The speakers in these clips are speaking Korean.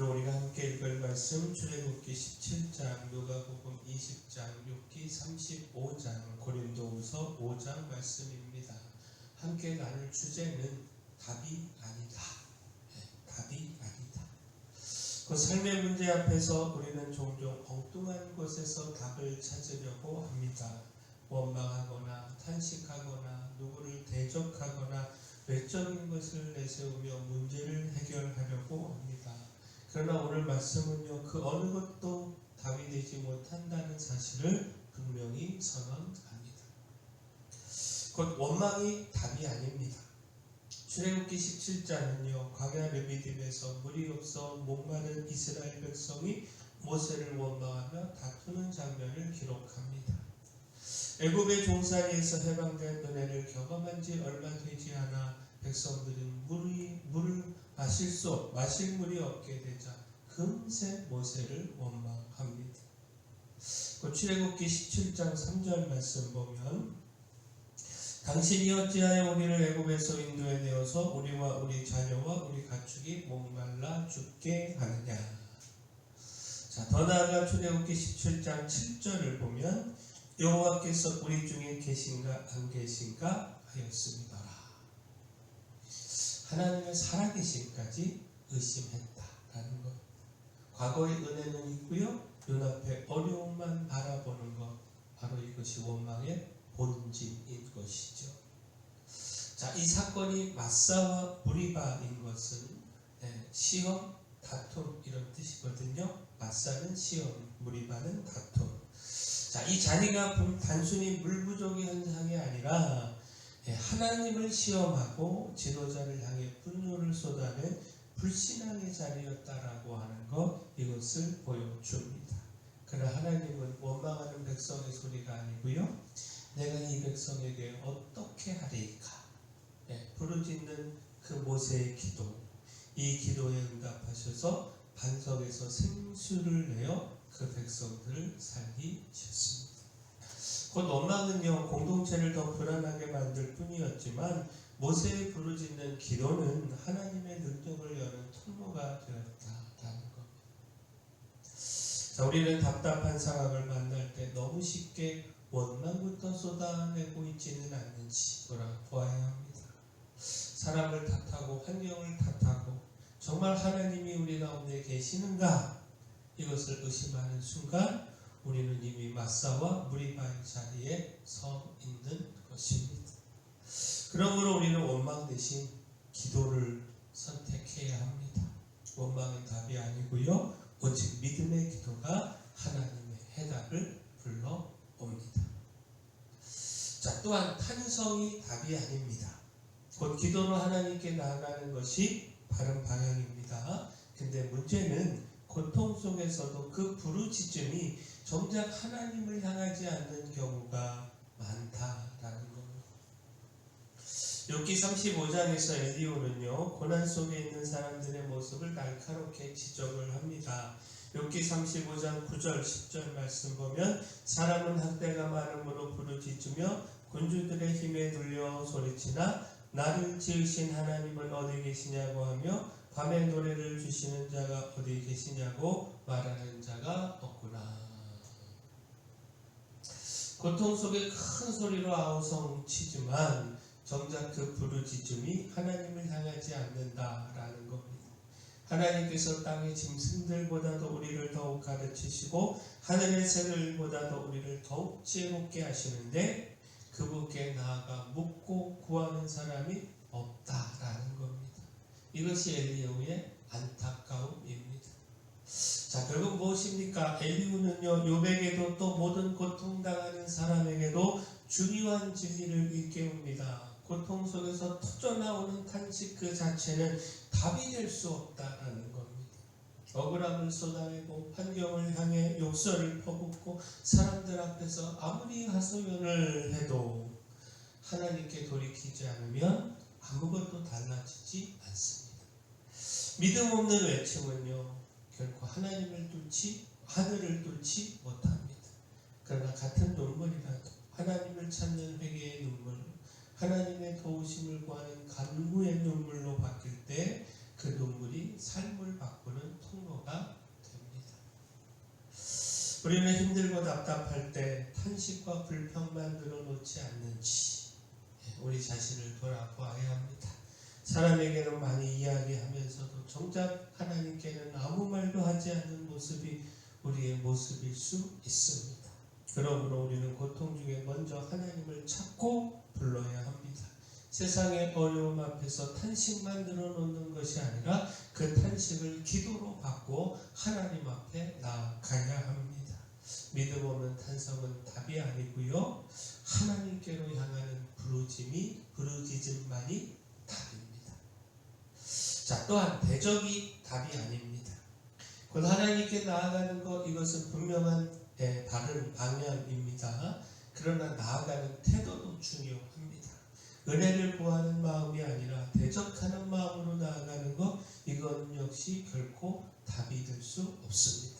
오늘 우리가 함께 읽을 말씀 출애굽기 17장, 누가복음 20장, 욥기 35장, 고린도후서 5장 말씀입니다. 함께 나눌 주제는 답이 아니다. 답이 아니다. 그 삶의 문제 앞에서 우리는 종종 엉뚱한 곳에서 답을 찾으려고 합니다. 원망하거나 탄식하거나 누구를 대적하거나 외적인 것을 내세우며 문제를 해결하려고 합니다. 그러나 오늘 말씀은요, 그 어느 것도 답이 되지 못한다는 사실을 분명히 선언합니다. 곧 원망이 답이 아닙니다. 출애굽기 17장은요, 광야 르비딤에서 물이 없어 목마른 이스라엘 백성이 모세를 원망하며 다투는 장면을 기록합니다. 애굽의 종살이에서 해방된 은혜를 경험한 지 얼마 되지 않아 백성들은 물을 마실 물이 없게 되자 금세 모세를 원망합니다. 그 출애굽기 17장 3절 말씀 보면, 당신이 어찌하여 우리를 애굽에서 인도해 내어서 우리와 우리 자녀와 우리 가축이 목말라 죽게 하느냐. 자, 더 나아가 출애굽기 17장 7절을 보면, 여호와께서 우리 중에 계신가 안 계신가 하였습니다. 하나님의 살아계심까지 의심했다라는 것. 과거의 은혜는 있고요, 눈앞에 어려움만 바라보는 것, 바로 이것이 원망의 본질인 것이죠. 자, 이 사건이 마사와 무리바인 것은 시험, 다툼 이런 뜻이거든요. 마사는 시험, 무리바는 다툼. 자, 이 자리가 단순히 물 부족의 현상이 아니라 하나님을 시험하고 지도자를 향해 분노를 쏟아낸 불신앙의 자리였다라고 하는 것, 이것을 보여줍니다. 그러나 하나님은 원망하는 백성의 소리가 아니고요, 내가 이 백성에게 어떻게 하리까? 부르짖는 그 모세의 기도, 이 기도에 응답하셔서 반석에서 생수를 내어 그 백성들을 살리셨습니다. 곧 원망은요, 공동체를 더 불안하게 만들 뿐이었지만 모세의 부르짖는 기도는 하나님의 능력을 여는 통로가 되었다라는 겁니다. 자, 우리는 답답한 상황을 만날 때 너무 쉽게 원망부터 쏟아내고 있지는 않는지 돌아보아야 합니다. 사람을 탓하고 환경을 탓하고 정말 하나님이 우리 가운데 계시는가, 이것을 의심하는 순간 우리는 이미 마사와 무리바의 자리에 서 있는 것입니다. 그러므로 우리는 원망 대신 기도를 선택해야 합니다. 원망은 답이 아니고요, 오직 믿음의 기도가 하나님의 해답을 불러옵니다. 자, 또한 탄성이 답이 아닙니다. 곧 기도로 하나님께 나아가는 것이 바른 방향입니다. 근데 문제는 고통 속에서도 그 부르짖음이 정작 하나님을 향하지 않는 경우가 많다라는 겁니다. 욥기 35장에서 엘리후는요, 고난 속에 있는 사람들의 모습을 날카롭게 지적을 합니다. 욥기 35장 9절 10절 말씀 보면, 사람은 학대가 많음으로 부르짖으며 군주들의 힘에 눌려 소리치나 나를 지으신 하나님은 어디 계시냐고 하며 밤에 노래를 주시는 자가 어디 계시냐고 말하는 자가 없구나. 고통 속에 큰 소리로 아우성치지만 정작 그 부르짖음이 하나님을 향하지 않는다라는 겁니다. 하나님께서 땅의 짐승들보다도 우리를 더욱 가르치시고 하늘의 새들보다도 우리를 더욱 지혜롭게 하시는데 그분께 나아가 묻고 구하는 사람이 없다라는 겁니다. 이것이 엘리후의 안타까움입니다. 자, 결국 무엇입니까? 엘리후는요, 욥에게도 또 모든 고통당하는 사람에게도 중요한 진리를 일깨웁니다. 고통 속에서 터져나오는 탄식 그 자체는 답이 될 수 없다라는 겁니다. 억울함을 쏟아내고 환경을 향해 욕설을 퍼붓고 사람들 앞에서 아무리 하소연을 해도 하나님께 돌이키지 않으면 아무것도 달라지지 않습니다. 믿음 없는 외침은요, 결코 하나님을 뚫지, 하늘을 뚫지 못합니다. 그러나 같은 눈물이라도 하나님을 찾는 회개의 눈물, 하나님의 도우심을 구하는 간구의 눈물로 바뀔 때 그 눈물이 삶을 바꾸는 통로가 필요가 됩니다. 우리는 힘들고 답답할 때 탄식과 불평만 늘어놓지 않는지 우리 자신을 돌아보아야 합니다. 사람에게는 많이 이야기하면서도 정작 하나님께는 아무 말도 하지 않는 모습이 우리의 모습일 수 있습니다. 그러므로 우리는 고통 중에 먼저 하나님을 찾고 불러야 합니다. 세상의 어려움 앞에서 탄식만 늘어놓는 것이 아니라 그 탄식을 기도로 받고 하나님 앞에 나아가야 합니다. 믿음 없는 탄성은 답이 아니고요. 하나님께로 향하는 부르짖음만이 답입니다. 자, 또한 대적이 답이 아닙니다. 곧 하나님께 나아가는 것, 이것은 분명한 바른 방향입니다. 그러나 나아가는 태도도 중요합니다. 은혜를 구하는 마음이 아니라 대적하는 마음으로 나아가는 것, 이건 역시 결코 답이 될 수 없습니다.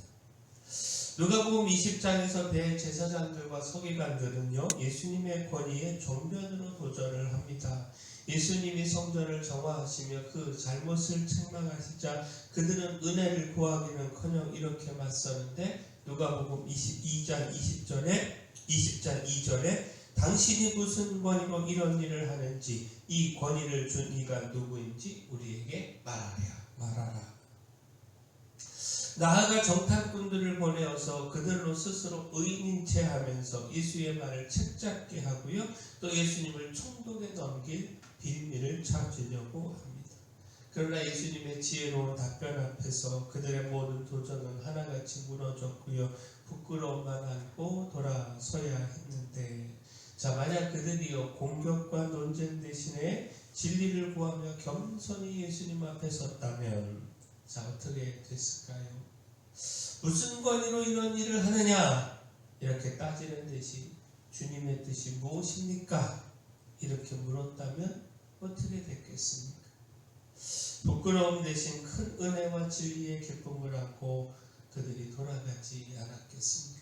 누가복음 20장에서 대제사장들과 서기관들은요, 예수님의 권위에 정면으로 도전을 합니다. 예수님이 성전을 정화하시며 그 잘못을 책망하시자 그들은 은혜를 구하기는커녕 이렇게 맞서는데, 누가복음 22장 20장 2절에 당신이 무슨 권위로 이런 일을 하는지, 이 권위를 준 이가 누구인지 우리에게 말하라. 나아가 정탐꾼들을 보내어서 그들로 스스로 의인인 체 하면서 예수의 말을 책잡게 하고요, 또 예수님을 총독에 넘길 빌미를 찾으려고 합니다. 그러나 예수님의 지혜로운 답변 앞에서 그들의 모든 도전은 하나같이 무너졌고요, 부끄러움만 안고 돌아서야 했는데, 자, 만약 그들이요 공격과 논쟁 대신에 진리를 구하며 겸손히 예수님 앞에 섰다면, 자, 어떻게 됐을까요? 무슨 권위로 이런 일을 하느냐? 이렇게 따지는 대신 주님의 뜻이 무엇입니까? 이렇게 물었다면 어떻게 됐겠습니까? 부끄러움 대신 큰 은혜와 진리의 기쁨을 안고 그들이 돌아가지 않았겠습니까?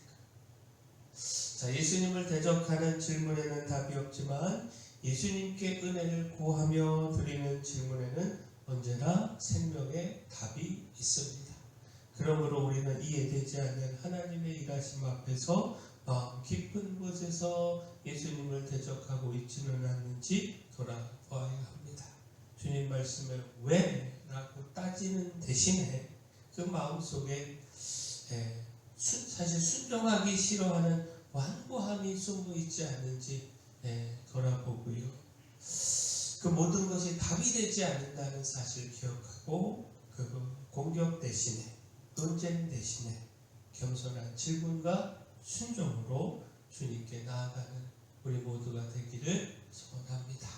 자, 예수님을 대적하는 질문에는 답이 없지만 예수님께 은혜를 구하며 드리는 질문에는 언제나 생명의 답이 있습니다. 그러므로 우리는 이해되지 않는 하나님의 일하심 앞에서 마음 깊은 곳에서 예수님을 대적하고 있지는 않는지 돌아보아야 합니다. 주님 말씀을 왜? 라고 따지는 대신에 그 마음속에 사실 순종하기 싫어하는 완고함이 숨어 있지 않는지 돌아보고요. 그 모든 것이 답이 되지 않는다는 사실을 기억하고 그 공격 대신에, 논쟁 대신에 겸손한 질문과 순종으로 주님께 나아가는 우리 모두가 되기를 소원합니다.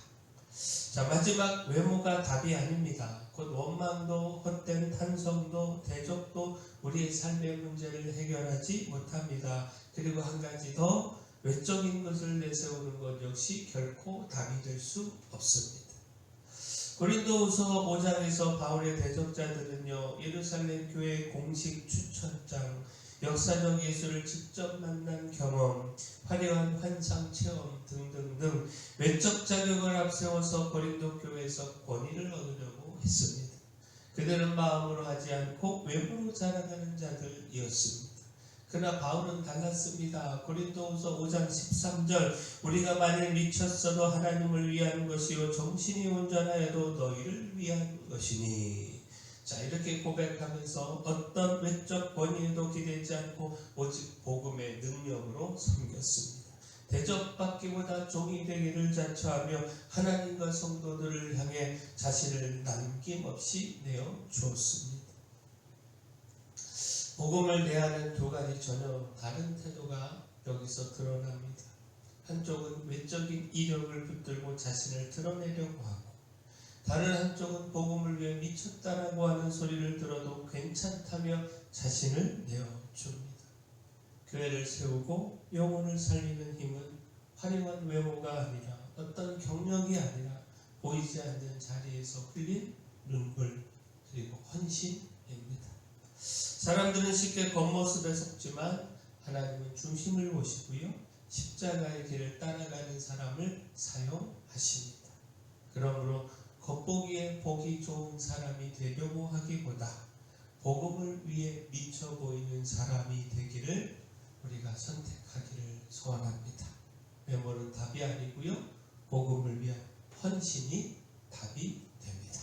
자, 마지막 외모가 답이 아닙니다. 곧 원망도, 헛된 탄성도, 대적도 우리의 삶의 문제를 해결하지 못합니다. 그리고 한 가지 더, 외적인 것을 내세우는 것 역시 결코 답이 될 수 없습니다. 고린도후서 5장에서 바울의 대적자들은요, 예루살렘 교회 공식 추천장, 역사적 예수를 직접 만난 경험, 화려한 환상 체험 등등등 외적 자격을 앞세워서 고린도 교회에서 권위를 얻으려고 했습니다. 그들은 마음으로 하지 않고 외모로 자라가는 자들이었습니다. 그러나 바울은 달랐습니다. 고린도후서 5장 13절, 우리가 만일 미쳤어도 하나님을 위한 것이요 정신이 온전하여도 너희를 위한 것이니. 자, 이렇게 고백하면서 어떤 외적 권위에도 기대지 않고 오직 복음의 능력으로 섬겼습니다. 대접받기보다 종이 되기를 자처하며 하나님과 성도들을 향해 자신을 남김없이 내어 주었습니다. 복음을 대하는 두 가지 전혀 다른 태도가 여기서 드러납니다. 한쪽은 외적인 이력을 붙들고 자신을 드러내려고 하고, 다른 한쪽은 복음을 위해 미쳤다라고 하는 소리를 들어도 괜찮다며 자신을 내어줍니다. 교회를 세우고 영혼을 살리는 힘은 화려한 외모가 아니라, 어떤 경력이 아니라 보이지 않는 자리에서 흘린 눈물 그리고 헌신입니다. 사람들은 쉽게 겉모습에 속지만 하나님은 중심을 보시고요, 십자가의 길을 따라가는 사람을 사용하십니다. 그러므로 겉보기에 보기 좋은 사람이 되려고 하기보다 복음을 위해 미쳐 보이는 사람이 되기를 우리가 선택하기를 소원합니다. 외모는 답이 아니고요, 복음을 위한 헌신이 답이 됩니다.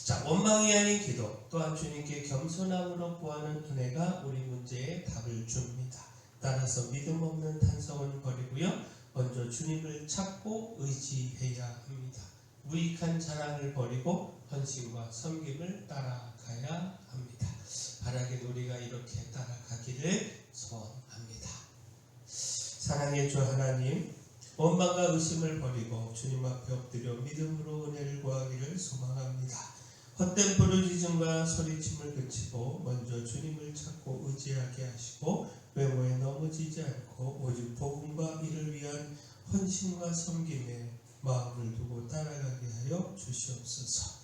자, 원망이 아닌 기도, 또한 주님께 겸손함으로 구하는 은혜가 우리 문제에 답을 줍니다. 따라서 믿음 없는 탄성은 버리고요, 먼저 주님을 찾고 의지해야 합니다. 무익한 자랑을 버리고 헌신과 섬김을 따라가야 합니다. 바라긴 우리가 이렇게 따라가기를 소원합니다. 사랑의 주 하나님, 원망과 의심을 버리고 주님 앞에 엎드려 믿음으로 은혜를 구하기를 소망합니다. 헛된 부르짖음과 소리침을 그치고 먼저 주님을 찾고 의지하게 하시고 외모에 넘어지지 않고 오직 복음과 이를 위한 헌신과 섬김에 마음을 두고 따라가게 하여 주시옵소서.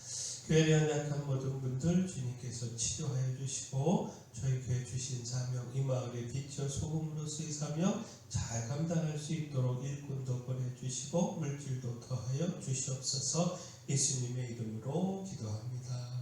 교회에 연약한 모든 분들 주님께서 치료하여 주시고 저희 교회 주신 사명 이 마을의 빛이요 소금으로서의 사명 잘 감당할 수 있도록 일꾼도 보내주시고 물질도 더하여 주시옵소서. 예수님의 이름으로 기도합니다.